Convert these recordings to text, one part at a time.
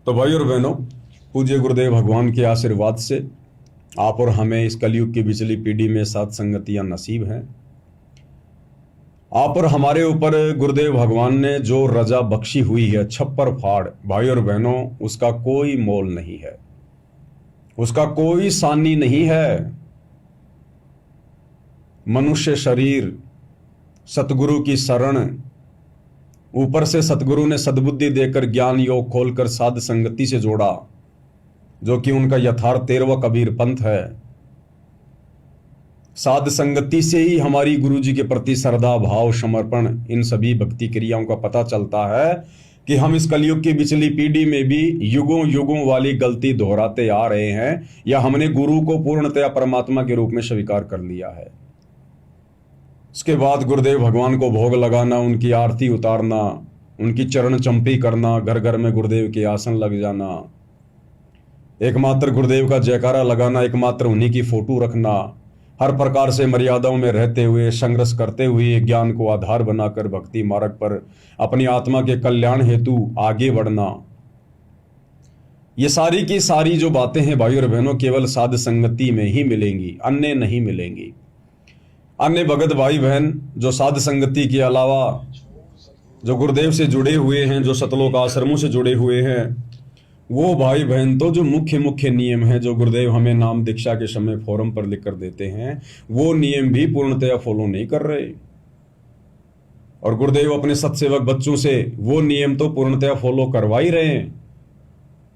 तो भाई और बहनों, पूज्य गुरुदेव भगवान के आशीर्वाद से आप और हमें इस कलयुग की बिचली पीढ़ी में सात संगतियां नसीब हैं। आप और हमारे ऊपर गुरुदेव भगवान ने जो रजा बख्शी हुई है, छप्पर फाड़, भाई और बहनों, उसका कोई मोल नहीं है, उसका कोई सानी नहीं है। मनुष्य शरीर, सतगुरु की शरण, ऊपर से सतगुरु ने सद्बुद्धि देकर ज्ञान योग खोलकर साध संगति से जोड़ा, जो कि उनका यथार्थ 13वां कबीर पंथ है। साध संगति से ही हमारी गुरु जी के प्रति श्रद्धा भाव, समर्पण, इन सभी भक्ति क्रियाओं का पता चलता है कि हम इस कलयुग की बिचली पीढ़ी में भी युगों युगों वाली गलती दोहराते आ रहे हैं, या हमने गुरु को पूर्णतया परमात्मा के रूप में स्वीकार कर लिया है। उसके बाद गुरुदेव भगवान को भोग लगाना, उनकी आरती उतारना, उनकी चरण चंपी करना, घर घर में गुरुदेव के आसन लग जाना, एकमात्र गुरुदेव का जयकारा लगाना, एकमात्र उन्हीं की फोटो रखना, हर प्रकार से मर्यादाओं में रहते हुए, संघर्ष करते हुए, ज्ञान को आधार बनाकर भक्ति मार्ग पर अपनी आत्मा के कल्याण हेतु आगे बढ़ना, ये सारी की सारी जो बातें हैं भाई और बहनों, केवल साध संगति में ही मिलेंगी, अन्य नहीं मिलेंगी। अन्य भगत भाई बहन जो साध संगति के अलावा जो गुरुदेव से जुड़े हुए हैं, जो सतलोक आश्रमों से जुड़े हुए हैं, वो भाई बहन तो जो मुख्य मुख्य नियम हैं जो गुरुदेव हमें नाम दीक्षा के समय फोरम पर लिख कर देते हैं, वो नियम भी पूर्णतया फॉलो नहीं कर रहे। और गुरुदेव अपने सत्सेवक बच्चों से वो नियम तो पूर्णतया फॉलो करवा ही रहे हैं।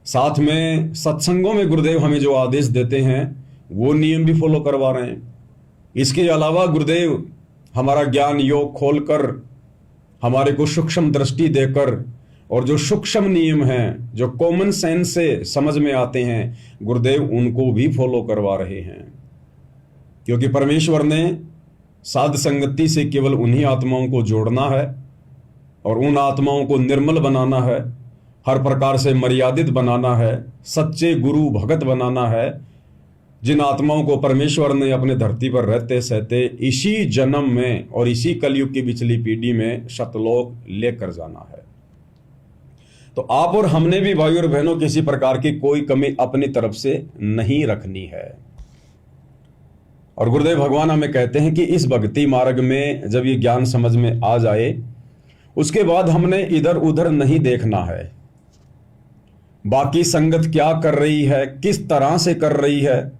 साथ में सत्संगों में गुरुदेव हमें जो आदेश देते हैं वो नियम भी फॉलो करवा रहे हैं। इसके अलावा गुरुदेव हमारा ज्ञान योग खोलकर, हमारे को सूक्ष्म दृष्टि देकर, और जो सूक्ष्म नियम हैं जो कॉमन सेंस से समझ में आते हैं, गुरुदेव उनको भी फॉलो करवा रहे हैं। क्योंकि परमेश्वर ने साध संगति से केवल उन्हीं आत्माओं को जोड़ना है और उन आत्माओं को निर्मल बनाना है, हर प्रकार से मर्यादित बनाना है, सच्चे गुरु भगत बनाना है, जिन आत्माओं को परमेश्वर ने अपने धरती पर रहते सहते इसी जन्म में और इसी कलयुग की बिचली पीढ़ी में सतलोक लेकर जाना है। तो आप और हमने भी भाई और बहनों किसी प्रकार की कोई कमी अपनी तरफ से नहीं रखनी है। और गुरुदेव भगवान हमें कहते हैं कि इस भक्ति मार्ग में जब ये ज्ञान समझ में आ जाए, उसके बाद हमने इधर उधर नहीं देखना है। बाकी संगत क्या कर रही है, किस तरह से कर रही है,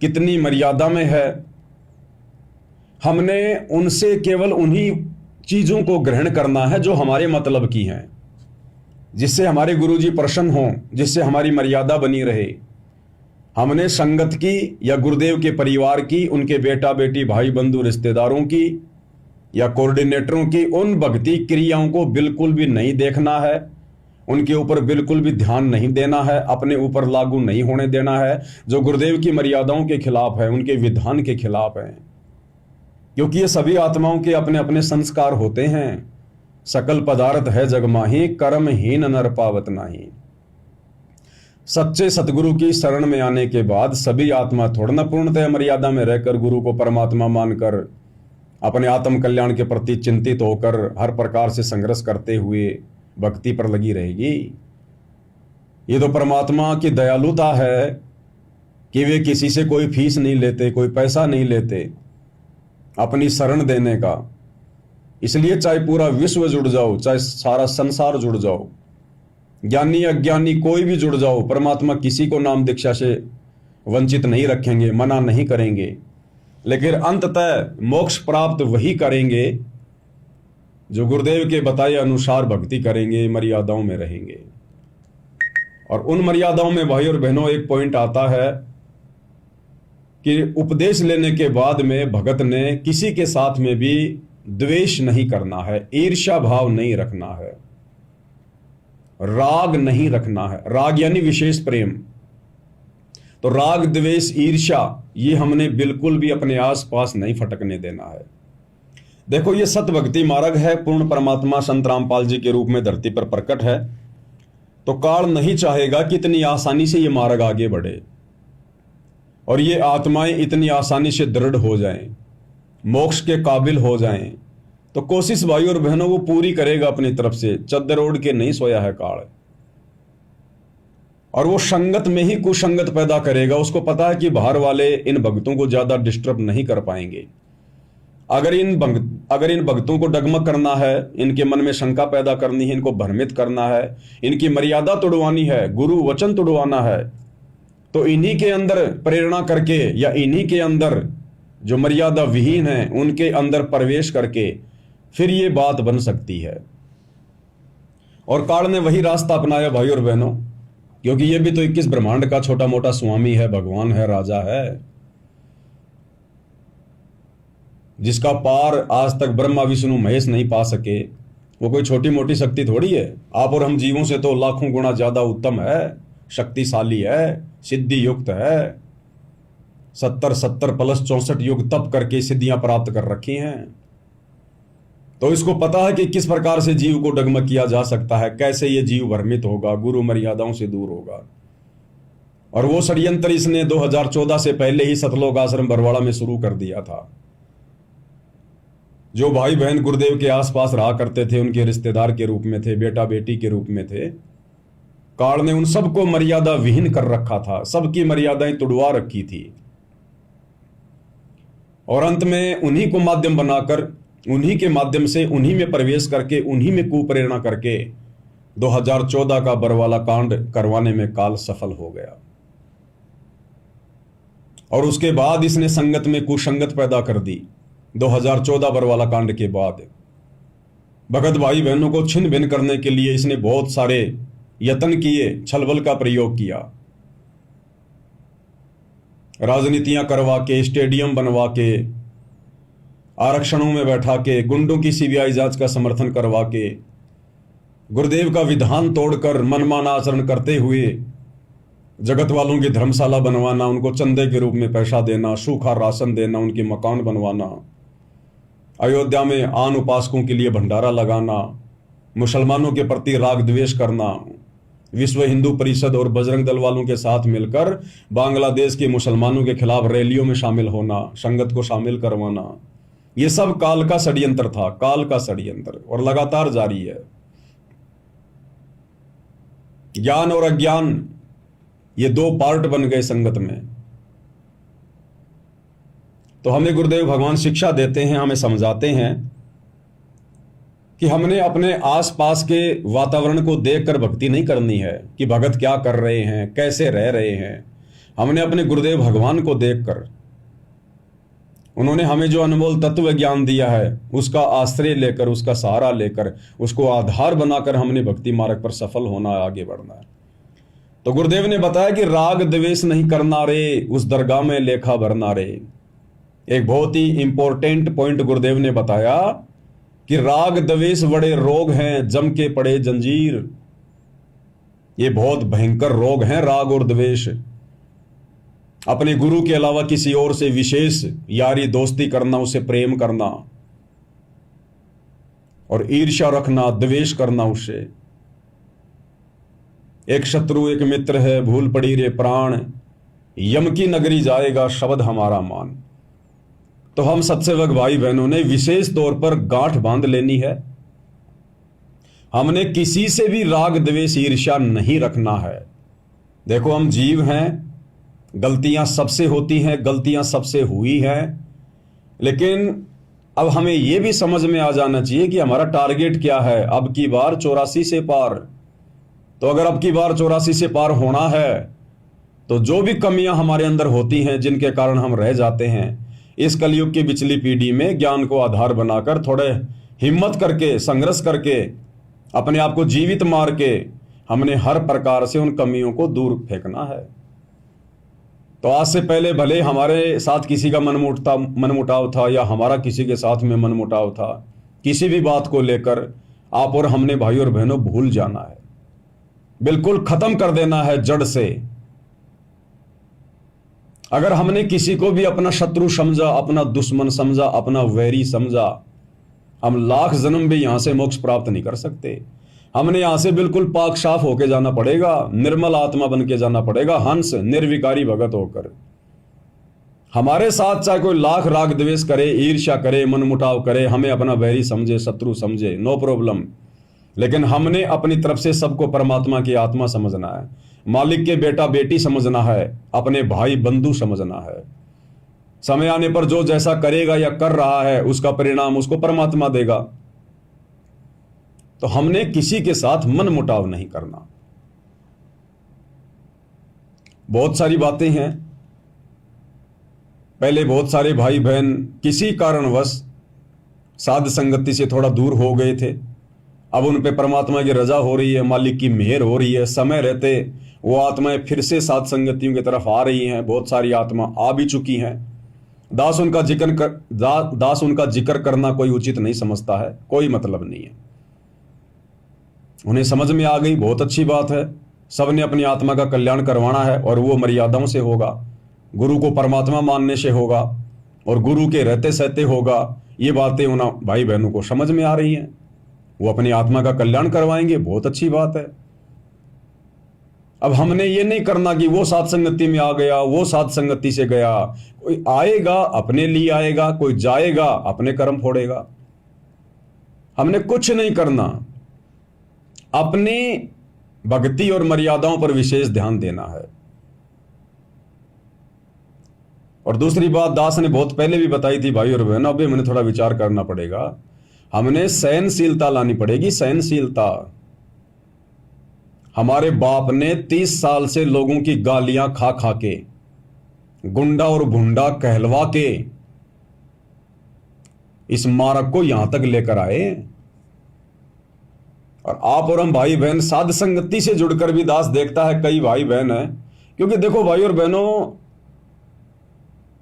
कितनी मर्यादा में है, हमने उनसे केवल उन्हीं चीजों को ग्रहण करना है जो हमारे मतलब की हैं, जिससे हमारे गुरुजी प्रसन्न हों, जिससे हमारी मर्यादा बनी रहे। हमने संगत की या गुरुदेव के परिवार की, उनके बेटा बेटी भाई बंधु रिश्तेदारों की या कोऑर्डिनेटरों की उन भक्ति क्रियाओं को बिल्कुल भी नहीं देखना है, उनके ऊपर बिल्कुल भी ध्यान नहीं देना है, अपने ऊपर लागू नहीं होने देना है, जो गुरुदेव की मर्यादाओं के खिलाफ है, उनके विधान के खिलाफ है। क्योंकि ये सभी आत्माओं के अपने अपने संस्कार होते हैं। सकल पदार्थ है जग माही, कर्महीन नर पावत नाही। सच्चे सतगुरु की शरण में आने के बाद सभी आत्मा थोड़ा ना पूर्णतः मर्यादा में रहकर गुरु को परमात्मा मानकर अपने आत्म कल्याण के प्रति चिंतित होकर हर प्रकार से संघर्ष करते हुए भक्ति पर लगी रहेगी। ये तो परमात्मा की दयालुता है कि वे किसी से कोई फीस नहीं लेते, कोई पैसा नहीं लेते अपनी शरण देने का। इसलिए चाहे पूरा विश्व जुड़ जाओ, चाहे सारा संसार जुड़ जाओ, ज्ञानी अज्ञानी कोई भी जुड़ जाओ, परमात्मा किसी को नाम दीक्षा से वंचित नहीं रखेंगे, मना नहीं करेंगे। लेकिन अंततः मोक्ष प्राप्त वही करेंगे जो गुरुदेव के बताए अनुसार भक्ति करेंगे, मर्यादाओं में रहेंगे। और उन मर्यादाओं में भाई और बहनों एक पॉइंट आता है कि उपदेश लेने के बाद में भगत ने किसी के साथ में भी द्वेष नहीं करना है, ईर्ष्या भाव नहीं रखना है, राग नहीं रखना है। राग यानी विशेष प्रेम। तो राग द्वेष ईर्ष्या ये हमने बिल्कुल भी अपने आसपास नहीं फटकने देना है। देखो, ये सत भक्ति मार्ग है, पूर्ण परमात्मा संत रामपाल जी के रूप में धरती पर प्रकट है। तो काल नहीं चाहेगा कि इतनी आसानी से ये मार्ग आगे बढ़े और ये आत्माएं इतनी आसानी से दृढ़ हो जाएं, मोक्ष के काबिल हो जाएं। तो कोशिश भाई और बहनों वो पूरी करेगा अपनी तरफ से। चद्दर ओढ़ के नहीं सोया है काल। और वो संगत में ही कुसंगत पैदा करेगा। उसको पता है कि बाहर वाले इन भक्तों को ज्यादा डिस्टर्ब नहीं कर पाएंगे। अगर इन भक्तों को डगमग करना है, इनके मन में शंका पैदा करनी है, इनको भ्रमित करना है, इनकी मर्यादा तोड़वानी है, गुरु वचन तोड़वाना है, तो इन्हीं के अंदर प्रेरणा करके या इन्हीं के अंदर जो मर्यादा विहीन है उनके अंदर प्रवेश करके फिर ये बात बन सकती है। और काल ने वही रास्ता अपनाया भाई और बहनों, क्योंकि ये भी तो 21 ब्रह्मांड का छोटा मोटा स्वामी है, भगवान है, राजा है, जिसका पार आज तक ब्रह्मा विष्णु महेश नहीं पा सके। वो कोई छोटी मोटी शक्ति थोड़ी है। आप और हम जीवों से तो लाखों गुना ज्यादा उत्तम है, शक्तिशाली है, सिद्धि युक्त है। 70 प्लस 64 युग तप करके सिद्धियां प्राप्त कर रखी हैं। तो इसको पता है कि किस प्रकार से जीव को डगमग किया जा सकता है, कैसे ये जीव भ्रमित होगा, गुरु मर्यादाओं से दूर होगा। और वो षड्यंत्र इसने 2014 से पहले ही सतलोक आश्रम बरवाड़ा में शुरू कर दिया था। जो भाई बहन गुरुदेव के आसपास रहा करते थे, उनके रिश्तेदार के रूप में थे, बेटा बेटी के रूप में थे, काल ने उन सबको मर्यादा विहीन कर रखा था, सबकी मर्यादाएं तुड़वा रखी थी। और अंत में उन्हीं को माध्यम बनाकर, उन्हीं के माध्यम से, उन्हीं में प्रवेश करके, उन्हीं में कुप्रेरणा करके 2014 का बरवाला कांड करवाने में काल सफल हो गया। और उसके बाद इसने संगत में कुसंगत पैदा कर दी। 2014 बरवाला कांड के बाद भगत भाई बहनों को छिन्न भिन्न करने के लिए इसने बहुत सारे यत्न किए, छलबल का प्रयोग किया, राजनीतियां करवा के, स्टेडियम बनवा के, आरक्षणों में बैठा के, गुंडों की सीबीआई जांच का समर्थन करवा के, गुरुदेव का विधान तोड़कर मनमाना आचरण करते हुए जगत वालों की धर्मशाला बनवाना, उनको चंदे के रूप में पैसा देना, सूखा राशन देना, उनके मकान बनवाना, अयोध्या में आन उपासकों के लिए भंडारा लगाना, मुसलमानों के प्रति राग द्वेष करना, विश्व हिंदू परिषद और बजरंग दल वालों के साथ मिलकर बांग्लादेश के मुसलमानों के खिलाफ रैलियों में शामिल होना, संगत को शामिल करवाना, ये सब काल का षड्यंत्र था, काल का षड्यंत्र, और लगातार जारी है। ज्ञान और अज्ञान ये दो पार्ट बन गए संगत में। तो हमें गुरुदेव भगवान शिक्षा देते हैं, हमें समझाते हैं कि हमने अपने आसपास के वातावरण को देखकर भक्ति नहीं करनी है कि भगत क्या कर रहे हैं, कैसे रह रहे हैं। हमने अपने गुरुदेव भगवान को देखकर, उन्होंने हमें जो अनमोल तत्व ज्ञान दिया है उसका आश्रय लेकर, उसका सहारा लेकर, उसको आधार बनाकर हमने भक्ति मार्ग पर सफल होना, आगे बढ़ना है। तो गुरुदेव ने बताया कि राग द्वेष नहीं करना रे, उस दरगाह में लेखा भरना रे। एक बहुत ही इंपॉर्टेंट पॉइंट गुरुदेव ने बताया कि राग द्वेष बड़े रोग हैं, जम के पड़े जंजीर। ये बहुत भयंकर रोग हैं राग और द्वेष। अपने गुरु के अलावा किसी और से विशेष यारी दोस्ती करना, उसे प्रेम करना और ईर्ष्या रखना, द्वेष करना उससे। एक शत्रु एक मित्र है, भूल पड़ी रे प्राण, यम की नगरी जाएगा शब्द हमारा मान। तो हम सत्सेवक भाई बहनों ने विशेष तौर पर गांठ बांध लेनी है। हमने किसी से भी राग द्वेष ईर्ष्या नहीं रखना है। देखो हम जीव हैं, गलतियां सबसे होती हैं, गलतियां सबसे हुई हैं, लेकिन अब हमें यह भी समझ में आ जाना चाहिए कि हमारा टारगेट क्या है। अब की बार 84 से पार। तो अगर अब की बार 84 से पार होना है तो जो भी कमियां हमारे अंदर होती हैं, जिनके कारण हम रह जाते हैं, इस कलयुग की पिछली पीढ़ी में ज्ञान को आधार बनाकर, थोड़े हिम्मत करके, संघर्ष करके, अपने आप को जीवित मार के, हमने हर प्रकार से उन कमियों को दूर फेंकना है। तो आज से पहले भले हमारे साथ किसी का मनमुटाव था या हमारा किसी के साथ में मनमुटाव था, किसी भी बात को लेकर आप और हमने भाई और बहनों भूल जाना है, बिल्कुल खत्म कर देना है जड़ से। अगर हमने किसी को भी अपना शत्रु समझा, अपना दुश्मन समझा, अपना वैरी समझा, हम लाख जन्म भी यहां से मोक्ष प्राप्त नहीं कर सकते। हमने यहां से बिल्कुल पाक साफ होके जाना पड़ेगा, निर्मल आत्मा बन के जाना पड़ेगा, हंस निर्विकारी भगत होकर। हमारे साथ चाहे कोई लाख राग द्वेष करे, ईर्ष्या करे, मनमुटाव करे, हमें अपना वैरी समझे, शत्रु समझे, नो प्रॉब्लम, लेकिन हमने अपनी तरफ से सबको परमात्मा की आत्मा समझना है। मालिक के बेटा बेटी समझना है, अपने भाई बंधु समझना है। समय आने पर जो जैसा करेगा या कर रहा है उसका परिणाम उसको परमात्मा देगा। तो हमने किसी के साथ मन मुटाव नहीं करना। बहुत सारी बातें हैं। पहले बहुत सारे भाई बहन किसी कारणवश साध संगति से थोड़ा दूर हो गए थे। अब उन पे परमात्मा की रजा हो रही है, मालिक की मेहर हो रही है। समय रहते वो आत्माएं फिर से साध संगतियों की तरफ आ रही हैं। बहुत सारी आत्मा आ भी चुकी हैं। दास उनका जिक्र करना कोई उचित नहीं समझता है, कोई मतलब नहीं है। उन्हें समझ में आ गई, बहुत अच्छी बात है। सबने अपनी आत्मा का कल्याण करवाना है और वो मर्यादाओं से होगा, गुरु को परमात्मा मानने से होगा और गुरु के रहते सहते होगा। ये बातें उन भाई बहनों को समझ में आ रही हैं। वो अपनी आत्मा का कल्याण करवाएंगे, बहुत अच्छी बात है। अब हमने ये नहीं करना कि वो साध संगति में आ गया, वो साध संगति से गया। कोई आएगा अपने लिए आएगा, कोई जाएगा अपने कर्म फोड़ेगा। हमने कुछ नहीं करना, अपनी भक्ति और मर्यादाओं पर विशेष ध्यान देना है। और दूसरी बात दास ने बहुत पहले भी बताई थी भाई और बहनों, अभी मैंने थोड़ा विचार करना पड़ेगा। हमने सहनशीलता लानी पड़ेगी, सहनशीलता। हमारे बाप ने 30 साल से लोगों की गालियां खा खा के, गुंडा और भुंडा कहलवा के इस मार्ग को यहां तक लेकर आए। और आप और हम भाई बहन साध संगति से जुड़कर भी दास देखता है कई भाई बहन है। क्योंकि देखो भाई और बहनों,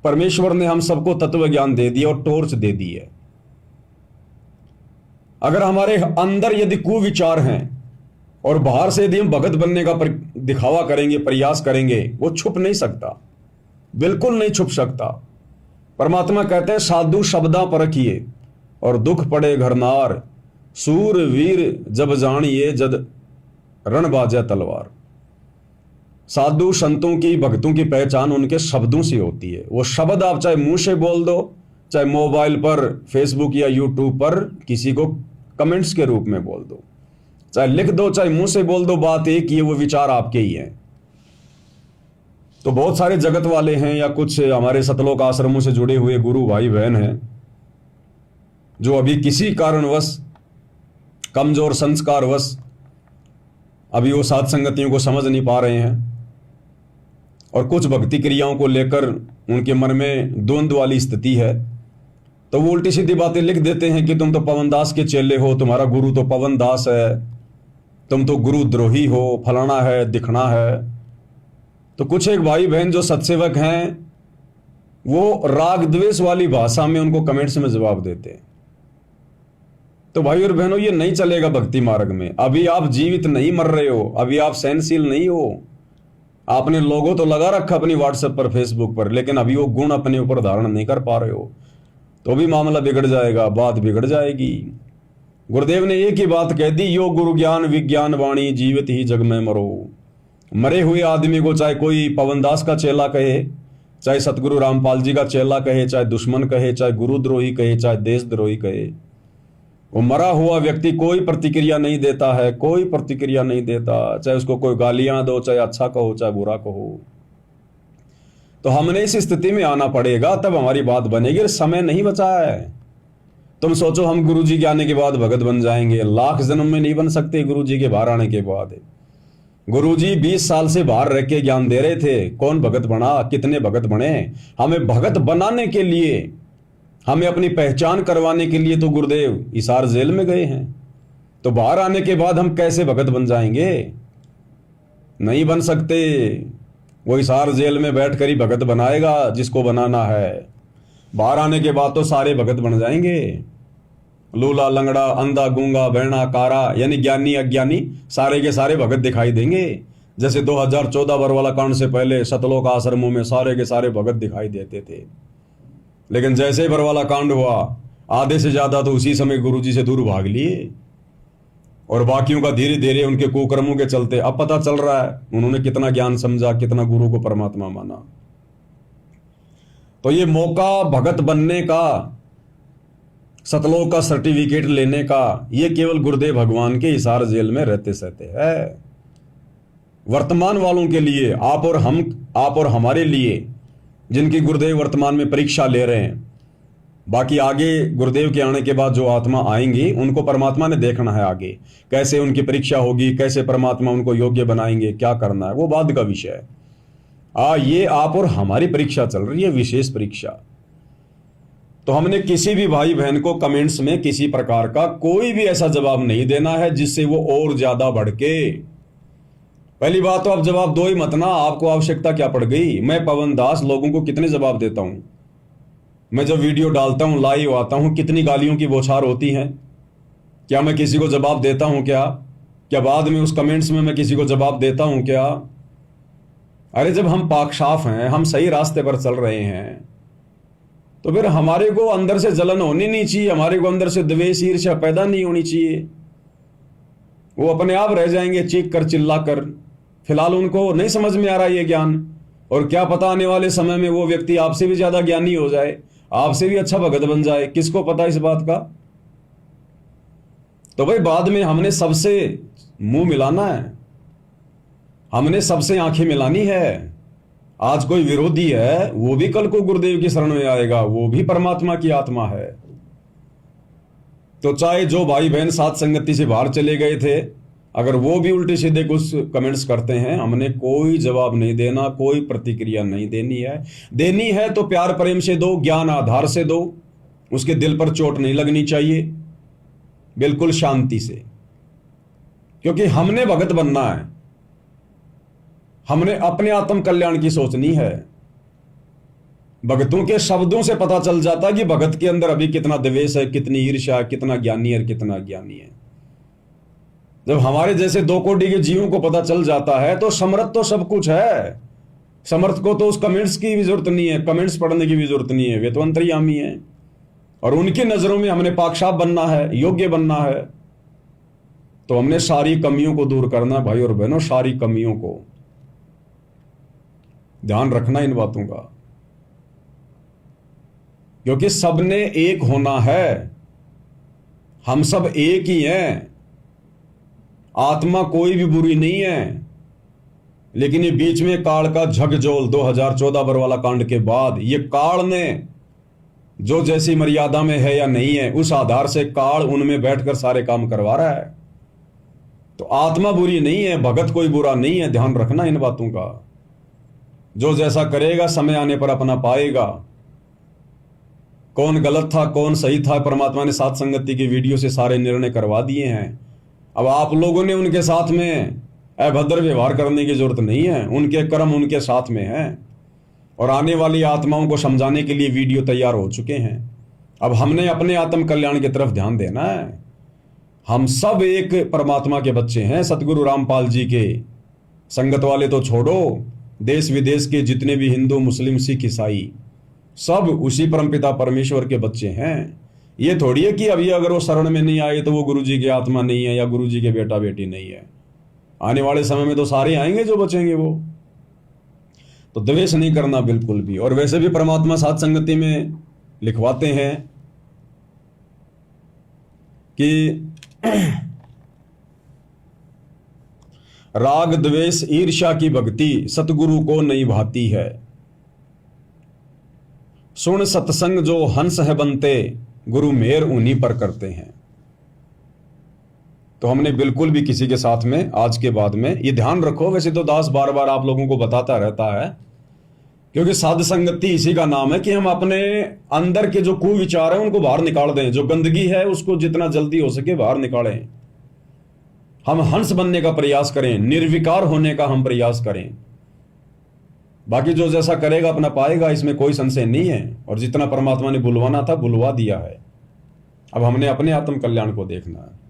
परमेश्वर ने हम सबको तत्व ज्ञान दे दिया और टॉर्च दे दी है। अगर हमारे अंदर यदि कुविचार हैं और बाहर से यदि हम भगत बनने का दिखावा करेंगे, प्रयास करेंगे, वो छुप नहीं सकता, बिल्कुल नहीं छुप सकता। परमात्मा कहते हैं साधु शब्दा परखिए और दुख पड़े घरनार, सूर वीर जब जानिए जद रण बाजे तलवार। साधु संतों की भक्तों की पहचान उनके शब्दों से होती है। वो शब्द आप चाहे मुंह से बोल दो, चाहे मोबाइल पर, फेसबुक या यूट्यूब पर किसी को कमेंट्स के रूप में बोल दो, चाहे लिख दो, चाहे मुंह से बोल दो, बात एक ही है, वो विचार आपके ही हैं। तो बहुत सारे जगत वाले हैं या कुछ हमारे सतलोक आश्रमों से जुड़े हुए गुरु भाई बहन हैं जो अभी किसी कारणवश, कमजोर संस्कारवश अभी वो साध संगतियों को समझ नहीं पा रहे हैं और कुछ भक्ति क्रियाओं को लेकर उनके मन में द्वंद्व वाली स्थिति है। तो वो उल्टी सीधी बातें लिख देते हैं कि तुम तो पवन दास के चेले हो, तुम्हारा गुरु तो पवन दास है, तुम तो गुरु द्रोही हो, फलाना है, दिखना है। तो कुछ एक भाई बहन जो सत्सेवक हैं वो राग द्वेष वाली भाषा में उनको कमेंट्स में जवाब देते हैं। तो भाई और बहनों, ये नहीं चलेगा भक्ति मार्ग में। अभी आप जीवित नहीं मर रहे हो, अभी आप सहनशील नहीं हो। आपने लोगो तो लगा रखा अपनी व्हाट्सएप पर, फेसबुक पर, लेकिन अभी वो गुण अपने ऊपर धारण नहीं कर पा रहे हो, तो भी मामला बिगड़ जाएगा, बात बिगड़ जाएगी। गुरुदेव ने एक ही बात कह दी, यो गुरु ज्ञान विज्ञान वाणी, जीवित ही जग में मरो। मरे हुए आदमी को चाहे कोई पवनदास का चेला कहे, चाहे सतगुरु रामपाल जी का चेला कहे, चाहे दुश्मन कहे, चाहे गुरुद्रोही कहे, चाहे देशद्रोही कहे, वो मरा हुआ व्यक्ति कोई प्रतिक्रिया नहीं देता है, कोई प्रतिक्रिया नहीं देता। चाहे उसको कोई गालियां दो, चाहे अच्छा कहो, चाहे बुरा कहो। तो हमने इस स्थिति में आना पड़ेगा, तब हमारी बात बनेगी। समय नहीं बचा है। तुम सोचो हम गुरुजी के आने के बाद भगत बन जाएंगे, लाख जन्म में नहीं बन सकते। गुरुजी के बाहर आने के बाद गुरुजी 20 साल से बाहर रह के ज्ञान दे रहे थे, कौन भगत बना, कितने भगत बने। हमें भगत बनाने के लिए, हमें अपनी पहचान करवाने के लिए तो गुरुदेव हिसार जेल में गए हैं। तो बाहर आने के बाद हम कैसे भगत बन जाएंगे? नहीं बन सकते। वो हिसार जेल में बैठकर ही भगत बनाएगा जिसको बनाना है। बाहर आने के बाद तो सारे भगत बन जाएंगे। लूला लंगड़ा अंधा गूंगा बहना कारा, यानी ज्ञानी अज्ञानी सारे के सारे भगत दिखाई देंगे। जैसे 2014 बरवाला कांड से पहले सतलोक आश्रमों में सारे के सारे भगत दिखाई देते थे, लेकिन जैसे ही बरवाला कांड हुआ आधे से ज्यादा तो उसी समय गुरुजी से दूर भाग लिए और बाकियों का धीरे धीरे उनके कुकर्मों के चलते अब पता चल रहा है उन्होंने कितना ज्ञान समझा, कितना गुरु को परमात्मा माना। तो ये मौका भगत बनने का, सतलोक का सर्टिफिकेट लेने का, ये केवल गुरुदेव भगवान के हिसार जेल में रहते सहते है। वर्तमान वालों के लिए, आप और हमारे लिए, जिनकी गुरुदेव वर्तमान में परीक्षा ले रहे हैं। बाकी आगे गुरुदेव के आने के बाद जो आत्मा आएंगी उनको परमात्मा ने देखना है, आगे कैसे उनकी परीक्षा होगी, कैसे परमात्मा उनको योग्य बनाएंगे, क्या करना है, वो बाद का विषय है। ये आप और हमारी परीक्षा चल रही है, विशेष परीक्षा। तो हमने किसी भी भाई बहन को कमेंट्स में किसी प्रकार का कोई भी ऐसा जवाब नहीं देना है जिससे वो और ज्यादा भड़के। पहली बात तो आप जवाब दो ही मत ना, आपको आवश्यकता क्या पड़ गई। मैं पवन दास लोगों को कितने जवाब देता हूं, मैं जब वीडियो डालता हूं, लाइव आता हूं, कितनी गालियों की बौछार होती हैं। क्या मैं किसी को जवाब देता हूं? क्या बाद में उस कमेंट्स में मैं किसी को जवाब देता हूं क्या? अरे जब हम पाक साफ हैं, हम सही रास्ते पर चल रहे हैं, तो फिर हमारे को अंदर से जलन होनी नहीं चाहिए, हमारे को अंदर से द्वेष ईर्ष्या पैदा नहीं होनी चाहिए। वो अपने आप रह जाएंगे चीख कर चिल्ला कर। फिलहाल उनको नहीं समझ में आ रहा ये ज्ञान, और क्या पता आने वाले समय में वो व्यक्ति आपसे भी ज्यादा ज्ञानी हो जाए, आपसे भी अच्छा भगत बन जाए, किसको पता इस बात का। तो भाई बाद में हमने सबसे मुंह मिलाना है, हमने सबसे आंखें मिलानी है। आज कोई विरोधी है, वो भी कल को गुरुदेव की शरण में आएगा, वो भी परमात्मा की आत्मा है। तो चाहे जो भाई बहन साथ संगति से बाहर चले गए थे, अगर वो भी उल्टे सीधे कुछ कमेंट्स करते हैं, हमने कोई जवाब नहीं देना, कोई प्रतिक्रिया नहीं देनी है। देनी है तो प्यार प्रेम से दो, ज्ञान आधार से दो, उसके दिल पर चोट नहीं लगनी चाहिए, बिल्कुल शांति से। क्योंकि हमने भगत बनना है, हमने अपने आत्म कल्याण की सोचनी है। भगतों के शब्दों से पता चल जाता है कि भगत के अंदर अभी कितना द्वेष है, कितनी ईर्ष्या है, कितना ज्ञानी है, कितना ज्ञानी है। जब हमारे जैसे दो कोटि के जीवों को पता चल जाता है तो समर्थ तो सब कुछ है। समर्थ को तो उस कमेंट्स की भी जरूरत नहीं है, कमेंट्स पढ़ने की भी जरूरत नहीं है, वे तो अंतर्यामी है। और उनकी नजरों में हमने पाकशाफ बनना है, योग्य बनना है। तो हमने सारी कमियों को दूर करना है भाई और बहनों, सारी कमियों को ध्यान रखना इन बातों का, क्योंकि सबने एक होना है, हम सब एक ही हैं। आत्मा कोई भी बुरी नहीं है, लेकिन ये बीच में काल का झकझोल 2014 बरवाला कांड के बाद ये काल ने जो जैसी मर्यादा में है या नहीं है, उस आधार से काल उनमें बैठकर सारे काम करवा रहा है। तो आत्मा बुरी नहीं है, भगत कोई बुरा नहीं है, ध्यान रखना इन बातों का। जो जैसा करेगा समय आने पर अपना पाएगा। कौन गलत था कौन सही था, परमात्मा ने साथ संगति की वीडियो से सारे निर्णय करवा दिए हैं। अब आप लोगों ने उनके साथ में अभद्र व्यवहार करने की जरूरत नहीं है, उनके कर्म उनके साथ में हैं, और आने वाली आत्माओं को समझाने के लिए वीडियो तैयार हो चुके हैं। अब हमने अपने आत्म कल्याण की तरफ ध्यान देना है। हम सब एक परमात्मा के बच्चे हैं, सतगुरु रामपाल जी के। संगत वाले तो छोड़ो, देश विदेश के जितने भी हिंदू मुस्लिम सिख ईसाई सब उसी परमपिता परमेश्वर के बच्चे हैं। ये थोड़ी है कि अभी अगर वो शरण में नहीं आए तो वो गुरु जी की आत्मा नहीं है या गुरु जी के बेटा बेटी नहीं है। आने वाले समय में तो सारे आएंगे जो बचेंगे वो। तो द्वेष नहीं करना बिल्कुल भी। और वैसे भी परमात्मा साथ संगति में लिखवाते हैं कि राग द्वेष ईर्ष्या की भक्ति सतगुरु को नहीं भाती है। सुन सत्संग जो हंस है बनते, गुरु मेहर उन्हीं पर करते हैं। तो हमने बिल्कुल भी किसी के साथ में आज के बाद में ये ध्यान रखो। वैसे तो दास बार बार आप लोगों को बताता रहता है, क्योंकि साध संगति इसी का नाम है कि हम अपने अंदर के जो कुविचार है उनको बाहर निकाल दें, जो गंदगी है उसको जितना जल्दी हो सके बाहर निकालें। हम हंस बनने का प्रयास करें, निर्विकार होने का हम प्रयास करें। बाकी जो जैसा करेगा अपना पाएगा, इसमें कोई संशय नहीं है। और जितना परमात्मा ने बुलवाना था बुलवा दिया है। अब हमने अपने आत्म कल्याण को देखना है।